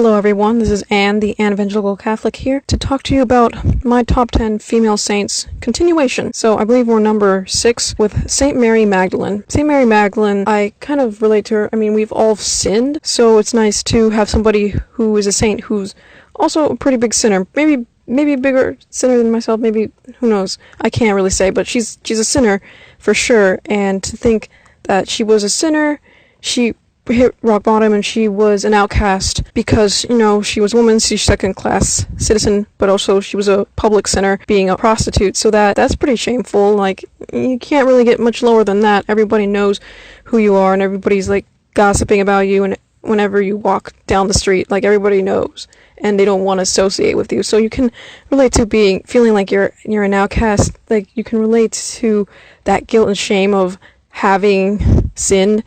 Hello everyone, this is Anne, the Annevangelical Catholic here, to talk to you about my top 10 female saints continuation. So I believe we're number 6 with Saint Mary Magdalene. Saint Mary Magdalene, I kind of relate to her. I mean, we've all sinned, so it's nice to have somebody who is a saint who's also a pretty big sinner. Maybe a bigger sinner than myself, maybe, who knows. I can't really say, but she's a sinner for sure, and to think that she was a sinner, she hit rock bottom and she was an outcast because, she was a woman, she's second-class citizen, but also she was a public sinner being a prostitute, so that's pretty shameful. Like, you can't really get much lower than that. Everybody knows who you are and everybody's like gossiping about you, and whenever you walk down the street, like, everybody knows and they don't want to associate with you. So you can relate to feeling like you're an outcast. Like, you can relate to that guilt and shame of having sinned,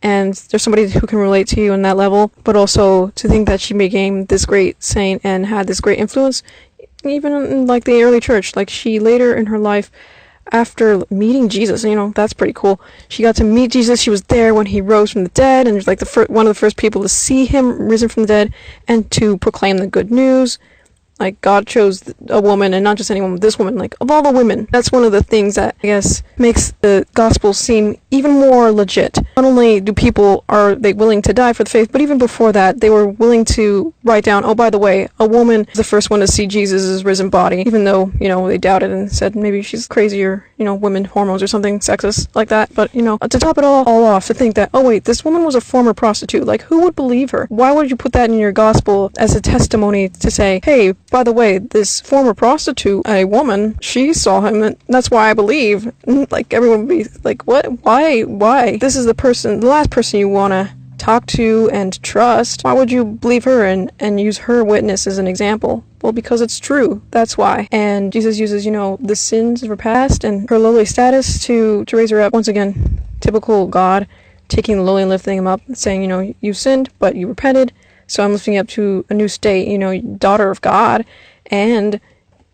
and there's somebody who can relate to you on that level, but also to think that she became this great saint and had this great influence, even in, like, the early church. Like, she later in her life, after meeting Jesus, that's pretty cool. She got to meet Jesus. She was there when he rose from the dead, and was like one of the first people to see him risen from the dead and to proclaim the good news. Like, God chose a woman, and not just anyone, this woman, like, of all the women. That's one of the things that, I guess, makes the gospel seem even more legit. Not only are they willing to die for the faith, but even before that, they were willing to write down, oh, by the way, a woman is the first one to see Jesus' risen body, even though, they doubted and said maybe she's crazy, or, women hormones or something sexist like that. But, to top it all off, to think that, oh wait, this woman was a former prostitute. Like, who would believe her? Why would you put that in your gospel as a testimony to say, hey, by the way, this former prostitute, a woman, she saw him, and that's why I believe. Like, everyone would be like, what? Why? This is the last person you want to talk to and trust. Why would you believe her and use her witness as an example? Well, because it's true. That's why. And Jesus uses, the sins of her past and her lowly status to raise her up. Once again, typical God, taking the lowly and lifting him up, saying, you sinned, but you repented. So I'm lifting you up to a new state, daughter of God. And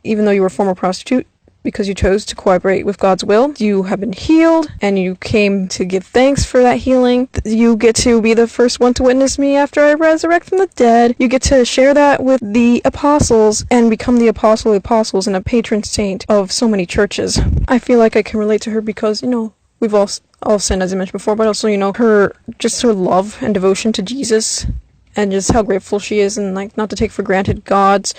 even though you were a former prostitute, because you chose to cooperate with God's will, you have been healed, and you came to give thanks for that healing. You get to be the first one to witness me after I resurrect from the dead. You get to share that with the apostles and become the apostle of apostles and a patron saint of so many churches. I feel like I can relate to her because, we've all sinned, as I mentioned before, but also, her love and devotion to Jesus, and just how grateful she is, and like not to take for granted God's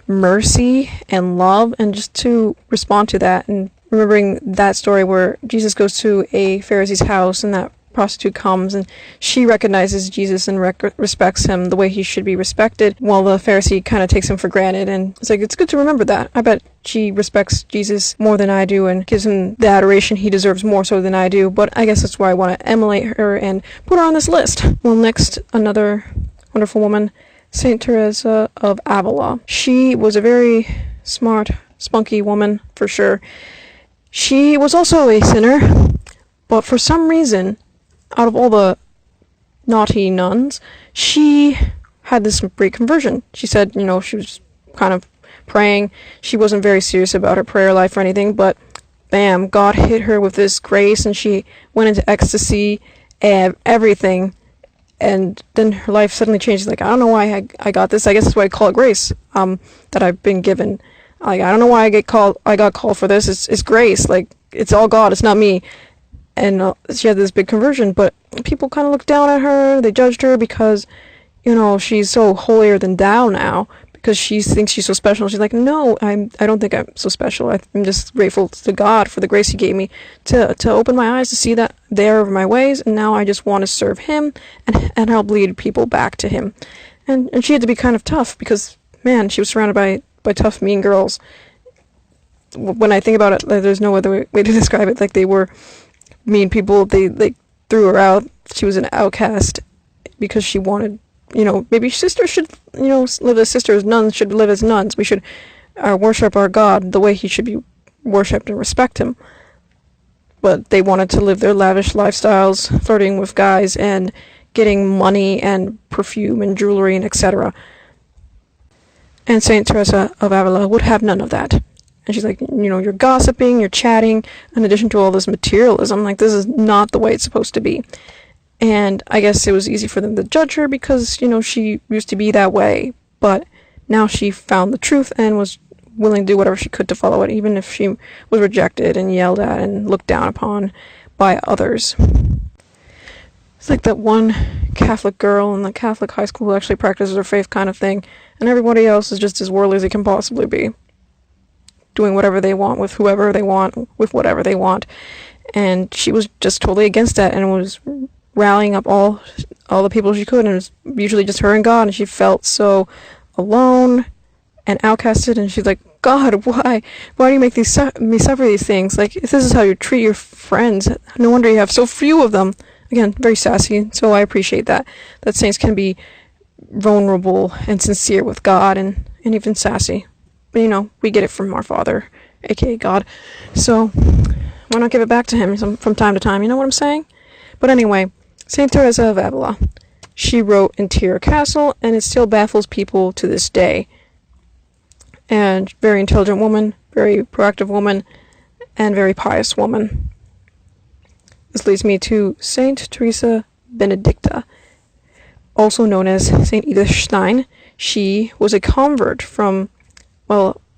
mercy and love, and just to respond to that. And remembering that story where Jesus goes to a Pharisee's house and that prostitute comes and she recognizes Jesus and respects him the way he should be respected, while the Pharisee kind of takes him for granted. And it's like, it's good to remember that. I bet she respects Jesus more than I do and gives him the adoration he deserves more so than I do. But I guess that's why I want to emulate her and put her on this list. Well, next, another wonderful woman, Saint Teresa of Avila. She was a very smart, spunky woman, for sure. She was also a sinner, but for some reason, out of all the naughty nuns, she had this great conversion. She said, she was kind of praying. She wasn't very serious about her prayer life or anything, but bam, God hit her with this grace, and she went into ecstasy and everything. And then her life suddenly changed. Like, I don't know why I got this. I guess that's why I call it grace, that I've been given. Like, I don't know why I got called for this. It's grace. Like, it's all God. It's not me. And she had this big conversion, but people kind of looked down at her. They judged her because, she's so holier than thou now, because she thinks she's so special. She's like, no, I don't think I'm so special. I'm just grateful to God for the grace he gave me to open my eyes to see that they are my ways, and now I just want to serve him and help lead people back to him. And she had to be kind of tough because, man, she was surrounded by tough, mean girls. When I think about it, there's no other way to describe it. Like, they were mean people. They threw her out. She was an outcast because she wanted, maybe sisters should, live as sisters. Nuns should live as nuns. We should worship our God the way he should be worshipped and respect him. But they wanted to live their lavish lifestyles, flirting with guys and getting money and perfume and jewelry and etc. And Saint Teresa of Avila would have none of that. And she's like, you're gossiping, you're chatting, in addition to all this materialism. Like, this is not the way it's supposed to be. And I guess it was easy for them to judge her because, she used to be that way. But now she found the truth and was willing to do whatever she could to follow it, even if she was rejected and yelled at and looked down upon by others. It's like that one Catholic girl in the Catholic high school who actually practices her faith kind of thing, and everybody else is just as worldly as they can possibly be, doing whatever they want with whoever they want with whatever they want. And she was just totally against that and was rallying up all the people she could, and it was usually just her and God, and she felt so alone and outcasted, and she's like, God, why do you make me suffer these things? Like, if this is how you treat your friends, no wonder you have so few of them. Again, very sassy, so I appreciate that saints can be vulnerable and sincere with God, and even sassy. But we get it from our Father, aka God, so why not give it back to him from time to time? You know what I'm saying? But anyway, Saint Teresa of Avila. She wrote Interior Castle, and it still baffles people to this day. And very intelligent woman, very proactive woman, and very pious woman. This leads me to Saint Teresa Benedicta, also known as Saint Edith Stein. She was a convert from,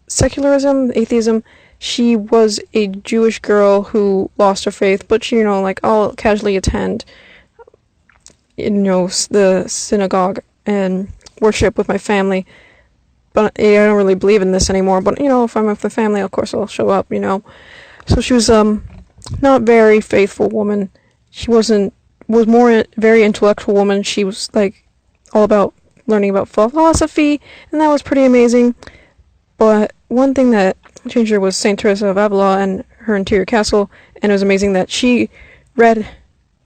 secularism, atheism. She was a Jewish girl who lost her faith, but she, I'll casually attend, the synagogue and worship with my family. But I don't really believe in this anymore. But, if I'm with the family, of course I'll show up, So she was, not very faithful woman. She was more a very intellectual woman. She was, all about learning about philosophy, and that was pretty amazing. But one thing that changed her was Saint Teresa of Avila and her Interior Castle, and it was amazing that she read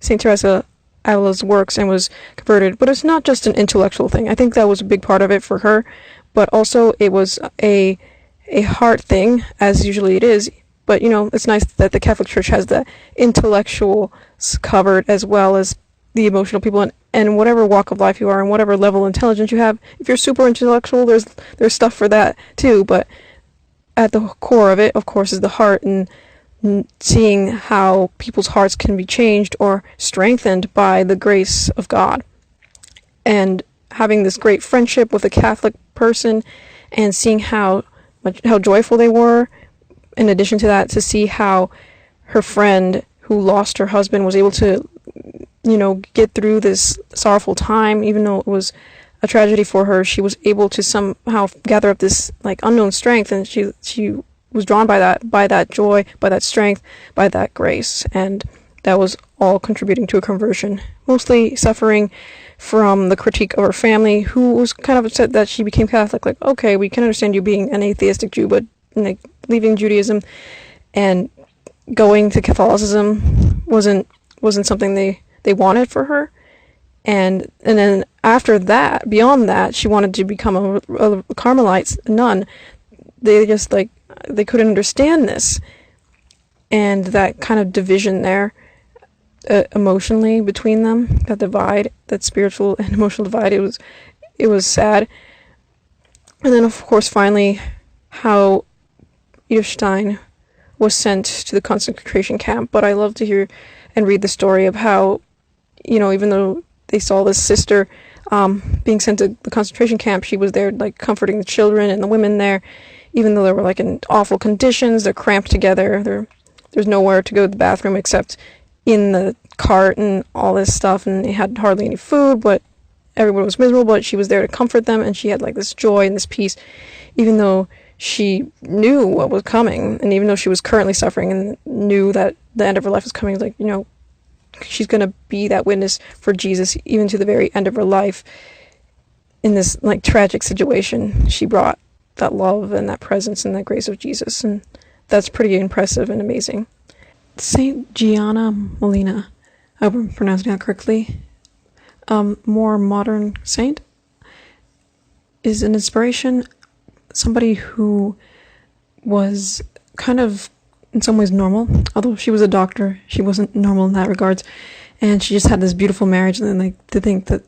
Saint Teresa Avila's works and was converted. But it's not just an intellectual thing. I think that was a big part of it for her, but also it was a heart thing, as usually it is. But, it's nice that the Catholic Church has the intellectuals covered as well as the emotional people, and whatever walk of life you are and whatever level of intelligence you have. If you're super intellectual, there's stuff for that too, but at the core of it, of course, is the heart, and seeing how people's hearts can be changed or strengthened by the grace of God. And having this great friendship with a Catholic person and seeing how joyful they were. In addition to that, to see how her friend who lost her husband was able to, get through this sorrowful time, even though it was a tragedy for her, she was able to somehow gather up this unknown strength, and she was drawn by that joy, by that strength, by that grace, and that was all contributing to a conversion. Mostly suffering from the critique of her family, who was kind of upset that she became Catholic. Like, okay, we can understand you being an atheistic Jew, but leaving Judaism and going to Catholicism wasn't something they wanted for her. And then after that, beyond that, she wanted to become a Carmelite nun. They just they couldn't understand this, and that kind of division there, emotionally between them, that divide, that spiritual and emotional divide. It was sad. And then of course finally how Edith Stein was sent to the concentration camp. But I love to hear and read the story of how, even though they saw this sister being sent to the concentration camp, she was there comforting the children and the women there, even though they were in awful conditions. They're cramped together. There's nowhere to go to the bathroom except in the cart and all this stuff, and they had hardly any food, but everyone was miserable. But she was there to comfort them, and she had this joy and this peace, even though she knew what was coming, and even though she was currently suffering and knew that the end of her life was coming. She's going to be that witness for Jesus even to the very end of her life. In this tragic situation, she brought that love and that presence and that grace of Jesus, and that's pretty impressive and amazing. Saint Gianna Molla, I hope I'm pronouncing that correctly, more modern saint, is an inspiration. Somebody who was kind of in some ways normal, although she was a doctor, she wasn't normal in that regards, and she just had this beautiful marriage. And then to think that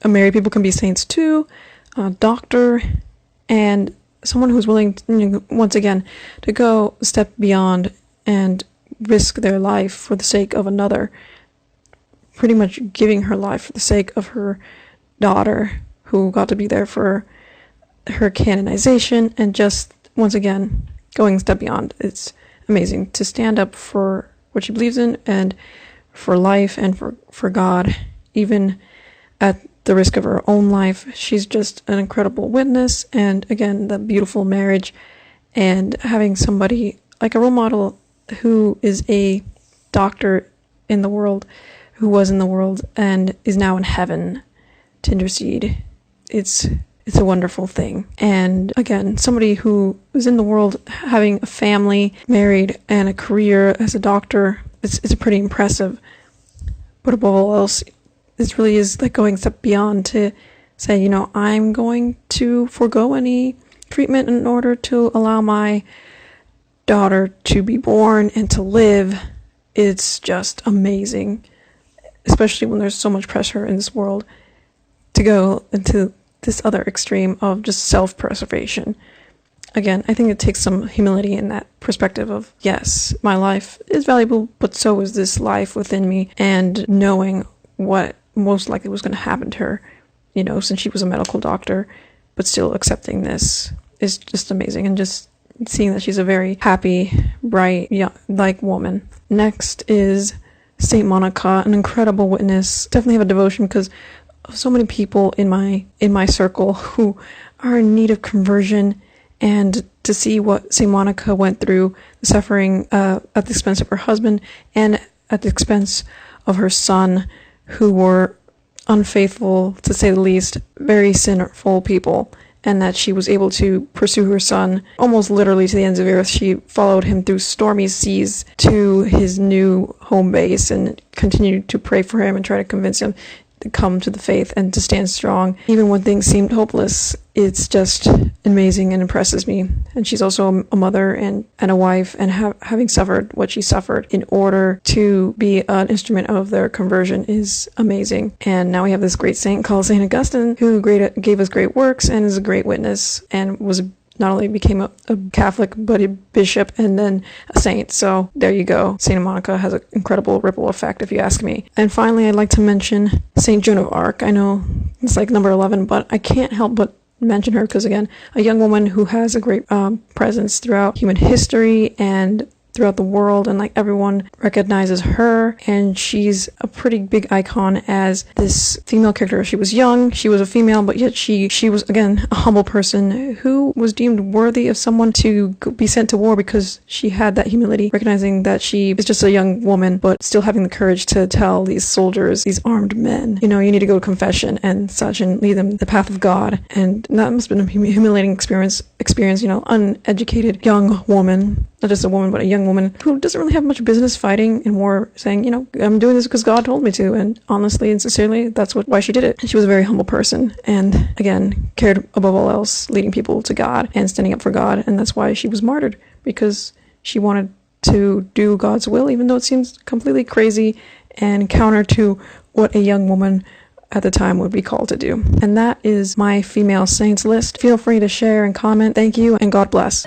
married people can be saints too, a doctor, and someone who's willing to, once again, to go a step beyond and risk their life for the sake of another. pretty much giving her life for the sake of her daughter, who got to be there for her canonization, and just, once again, going a step beyond. It's amazing to stand up for what she believes in, and for life, and for God, even at the risk of her own life. She's just an incredible witness, and again, the beautiful marriage, and having somebody like a role model who is a doctor in the world, who was in the world, and is now in heaven to intercede. It's a wonderful thing. And again, somebody who was in the world, having a family, married, and a career as a doctor, it's pretty impressive. But above all else, this really is like going a step beyond to say, I'm going to forego any treatment in order to allow my daughter to be born and to live. It's just amazing, especially when there's so much pressure in this world to go into this other extreme of just self-preservation. Again, I think it takes some humility in that perspective of, yes, my life is valuable, but so is this life within me, and knowing what most likely was going to happen to her, since she was a medical doctor, but still accepting this is just amazing. And just seeing that she's a very happy, bright, young, woman. Next is Saint Monica, an incredible witness. Definitely have a devotion because of so many people in my circle who are in need of conversion, and to see what Saint Monica went through, the suffering at the expense of her husband and at the expense of her son, who were unfaithful, to say the least, very sinful people, and that she was able to pursue her son almost literally to the ends of the earth. She followed him through stormy seas to his new home base and continued to pray for him and try to convince him to come to the faith and to stand strong, even when things seemed hopeless. It's just amazing and impresses me. And she's also a mother and a wife, and having suffered what she suffered in order to be an instrument of their conversion is amazing. And now we have this great saint called Saint Augustine, who gave us great works and is a great witness, and was not only became a Catholic, but a bishop and then a saint. So there you go. Saint Monica has an incredible ripple effect, if you ask me. And finally, I'd like to mention Saint Joan of Arc. I know it's like number 11, but I can't help but mention her because, again, a young woman who has a great presence throughout human history and throughout the world, and everyone recognizes her, and she's a pretty big icon as this female character. She was young, she was a female, but yet she was, again, a humble person who was deemed worthy of someone to be sent to war because she had that humility, recognizing that she is just a young woman, but still having the courage to tell these soldiers, these armed men, you need to go to confession and such, and lead them the path of God. And that must have been a humiliating experience, uneducated young woman, not just a woman, but a young woman who doesn't really have much business fighting in war, saying, I'm doing this because God told me to. And honestly and sincerely, that's why she did it. And she was a very humble person, and again, cared above all else, leading people to God and standing up for God. And that's why she was martyred, because she wanted to do God's will, even though it seems completely crazy and counter to what a young woman at the time would be called to do. And that is my female saints list. Feel free to share and comment. Thank you, and God bless.